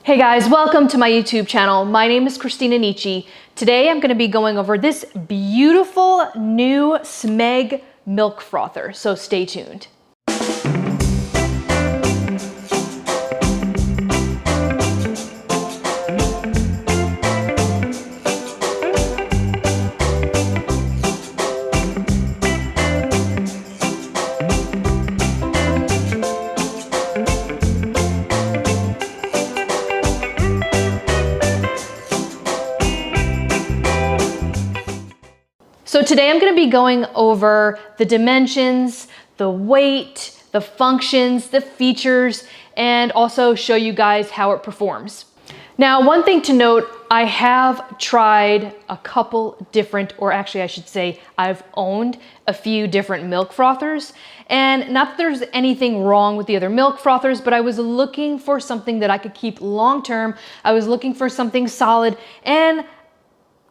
Hey guys, welcome to my YouTube channel. My name is Christina Nietzsche. Today I'm going to be going over this beautiful new Smeg milk frother, so stay tuned. So today I'm going to be going over the dimensions, the weight, the functions, the features, and also show you guys how it performs. Now, one thing to note, I have tried a couple different, or actually I should say I've owned a few different milk frothers, and not that there's anything wrong with the other milk frothers, but I was looking for something that I could keep long term. I was looking for something solid, and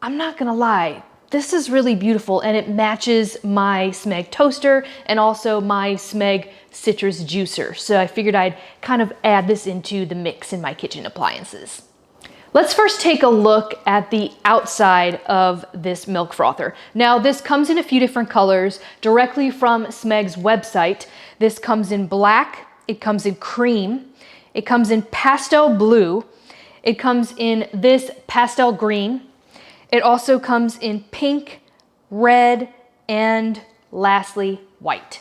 I'm not gonna lie, this is really beautiful and it matches my Smeg toaster and also my Smeg citrus juicer. So I figured I'd kind of add this into the mix in my kitchen appliances. Let's first take a look at the outside of this milk frother. Now this comes in a few different colors directly from Smeg's website. This comes in black, it comes in cream, it comes in pastel blue, it comes in this pastel green. It also comes in pink, red, and lastly, white.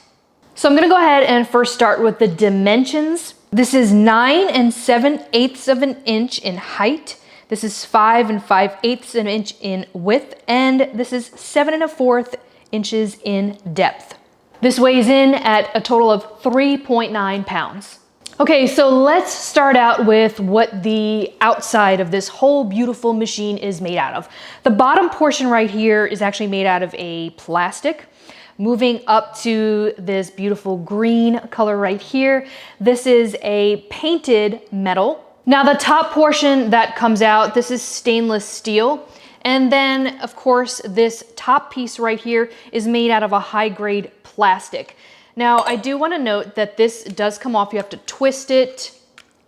So I'm gonna go ahead and first start with the dimensions. This is 9 7/8 of an inch in height. This is 5 5/8 of an inch in width, and this is 7 1/4 inches in depth. This weighs in at a total of 3.9 pounds. Okay, so let's start out with what the outside of this whole beautiful machine is made out of. The bottom portion right here is actually made out of a plastic. Moving up to this beautiful green color right here, this is a painted metal. Now the top portion that comes out, this is stainless steel. And then of course, this top piece right here is made out of a high-grade plastic. Now, I do want to note that this does come off. You have to twist it,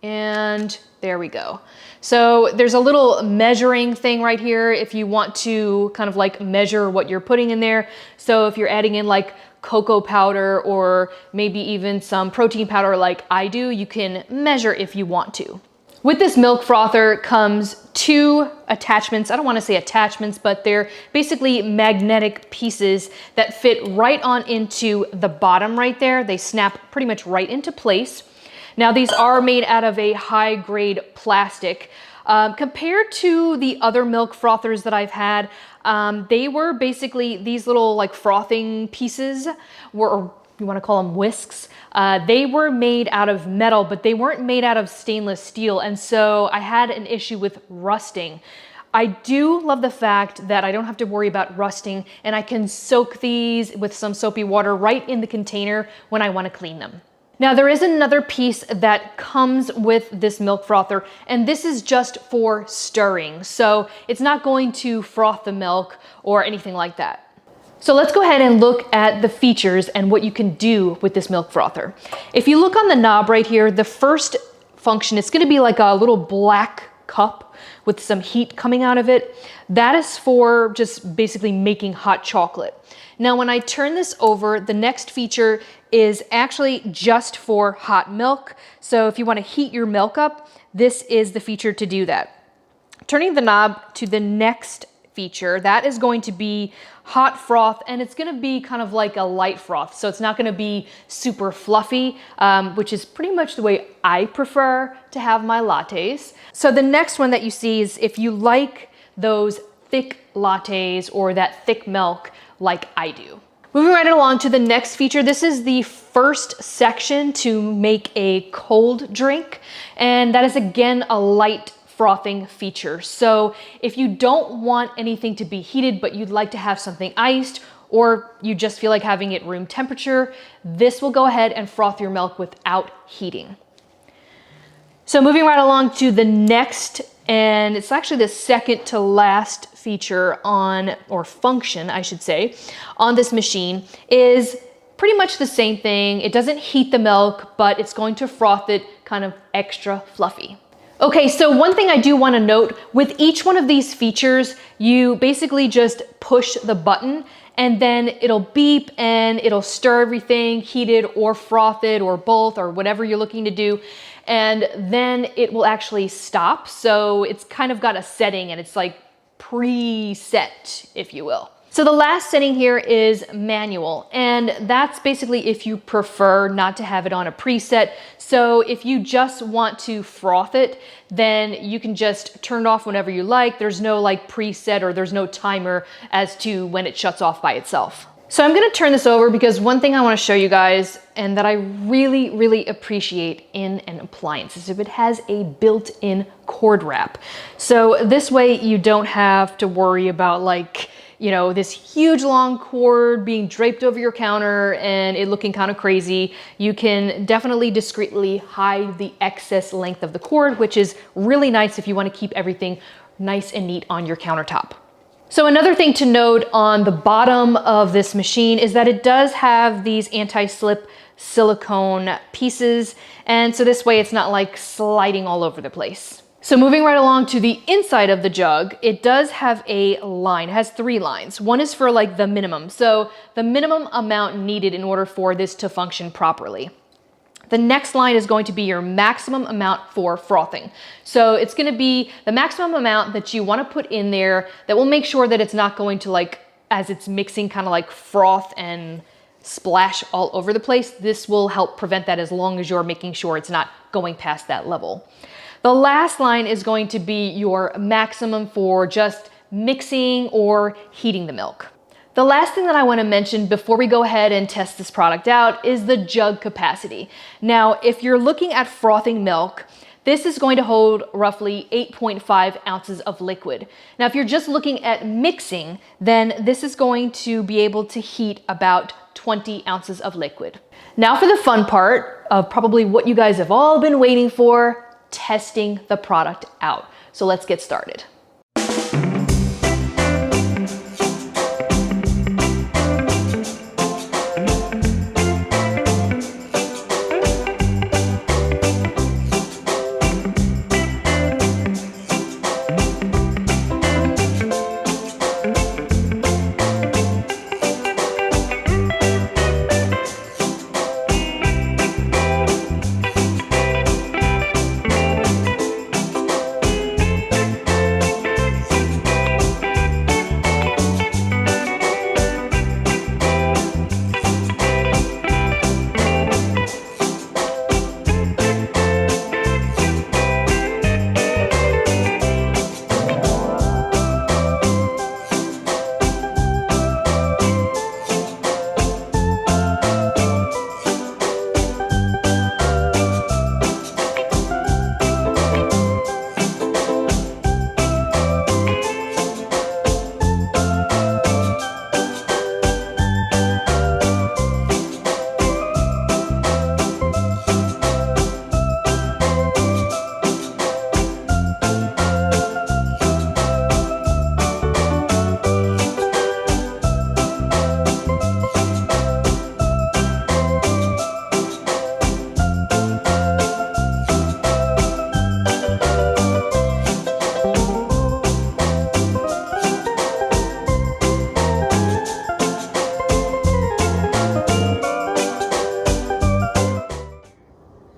and there we go. So there's a little measuring thing right here if you want to kind of like measure what you're putting in there. So if you're adding in like cocoa powder or maybe even some protein powder like I do, you can measure if you want to. With this milk frother comes two attachments. I don't want to say attachments, but they're basically magnetic pieces that fit right on into the bottom right there. They snap pretty much right into place. Now these are made out of a high grade plastic. Compared to the other milk frothers that I've had, they were basically these little like frothing pieces, or you want to call them whisks. They were made out of metal, but they weren't made out of stainless steel. And so I had an issue with rusting. I do love the fact that I don't have to worry about rusting, and I can soak these with some soapy water right in the container when I want to clean them. Now there is another piece that comes with this milk frother, and this is just for stirring. So it's not going to froth the milk or anything like that. So let's go ahead and look at the features and what you can do with this milk frother. If you look on the knob right here, the first function, it's gonna be like a little black cup with some heat coming out of it. That is for just basically making hot chocolate. Now, when I turn this over, the next feature is actually just for hot milk. So if you wanna heat your milk up, this is the feature to do that. Turning the knob to the next feature, that is going to be hot froth, and it's going to be kind of like a light froth, so it's not going to be super fluffy, which is pretty much the way I prefer to have my lattes. So the next one that you see is if you like those thick lattes or that thick milk like I do. Moving right along to the next feature, this is the first section to make a cold drink, and that is again a light frothing feature. So if you don't want anything to be heated, but you'd like to have something iced, or you just feel like having it room temperature, this will go ahead and froth your milk without heating. So moving right along to the next, and it's actually the second to last feature on, or function, I should say, on this machine is pretty much the same thing. It doesn't heat the milk, but it's going to froth it kind of extra fluffy. Okay, so one thing I do want to note, with each one of these features, you basically just push the button and then it'll beep and it'll stir everything, heated or frothed or both or whatever you're looking to do. And then it will actually stop. So it's kind of got a setting and it's like preset, if you will. So the last setting here is manual, and that's basically if you prefer not to have it on a preset. So if you just want to froth it, then you can just turn it off whenever you like. There's no like preset or there's no timer as to when it shuts off by itself. So I'm gonna turn this over because one thing I wanna show you guys and that I really, really appreciate in an appliance is if it has a built-in cord wrap. So this way you don't have to worry about like, you know, this huge long cord being draped over your counter and it looking kind of crazy. You can definitely discreetly hide the excess length of the cord, which is really nice if you want to keep everything nice and neat on your countertop. So another thing to note on the bottom of this machine is that it does have these anti-slip silicone pieces. And so this way it's not like sliding all over the place. So moving right along to the inside of the jug, it does have a line. It has 3 lines. One is for like the minimum. So the minimum amount needed in order for this to function properly. The next line is going to be your maximum amount for frothing. So it's going to be the maximum amount that you want to put in there that will make sure that it's not going to, like, as it's mixing, kind of like froth and splash all over the place. This will help prevent that as long as you're making sure it's not going past that level. The last line is going to be your maximum for just mixing or heating the milk. The last thing that I want to mention before we go ahead and test this product out is the jug capacity. Now, if you're looking at frothing milk, this is going to hold roughly 8.5 ounces of liquid. Now, if you're just looking at mixing, then this is going to be able to heat about 20 ounces of liquid. Now for the fun part of probably what you guys have all been waiting for, testing the product out. So let's get started.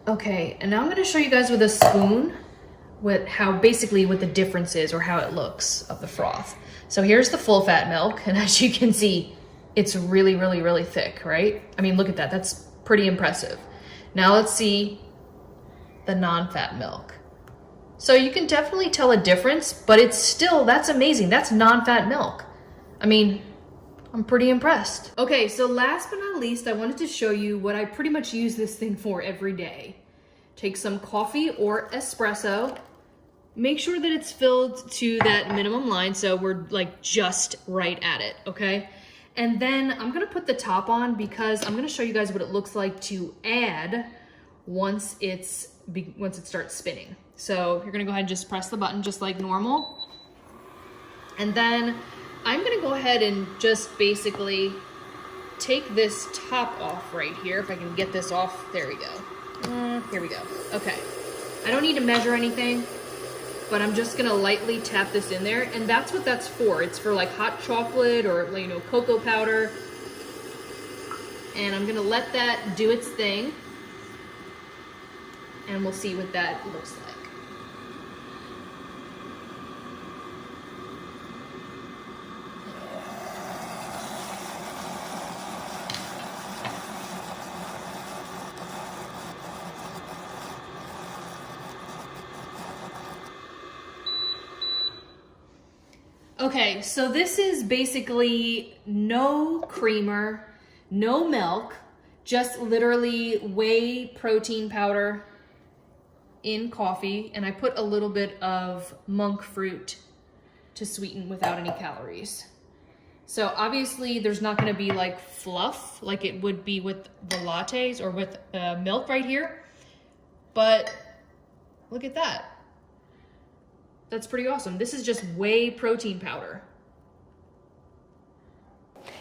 Okay, and now I'm going to show you guys with a spoon what the difference is or how it looks of the froth. So here's the full fat milk, and as you can see, it's really, really, really thick, right? I mean, look at that. That's pretty impressive. Now let's see the non-fat milk. So you can definitely tell a difference, but it's still, that's amazing. That's non-fat milk. I mean, I'm pretty impressed. Okay, so last but not least, I wanted to show you what I pretty much use this thing for every day. Take some coffee or espresso, make sure that it's filled to that minimum line, so we're like just right at it, okay? And then I'm gonna put the top on because I'm gonna show you guys what it looks like to add once it starts spinning. So you're gonna go ahead and just press the button just like normal. And then I'm gonna go ahead and just basically take this top off right here. If I can get this off, there we go. Here we go. Okay. I don't need to measure anything. but I'm just gonna lightly tap this in there, and that's what that's for. It's for like hot chocolate or, you know, cocoa powder. And I'm gonna let that do its thing, and we'll see what that looks like. Okay, so this is basically no creamer, no milk, just literally whey protein powder in coffee, and I put a little bit of monk fruit to sweeten without any calories. So obviously there's not gonna be like fluff like it would be with the lattes or with milk right here, but look at that. That's pretty awesome. This is just whey protein powder.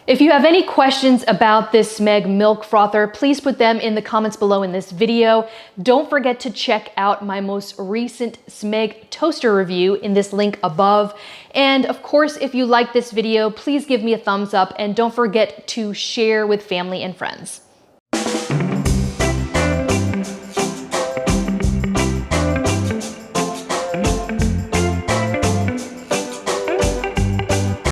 If you have any questions about this Smeg milk frother, please put them in the comments below in this video. Don't forget to check out my most recent Smeg toaster review in this link above. And of course, if you like this video, please give me a thumbs up and don't forget to share with family and friends.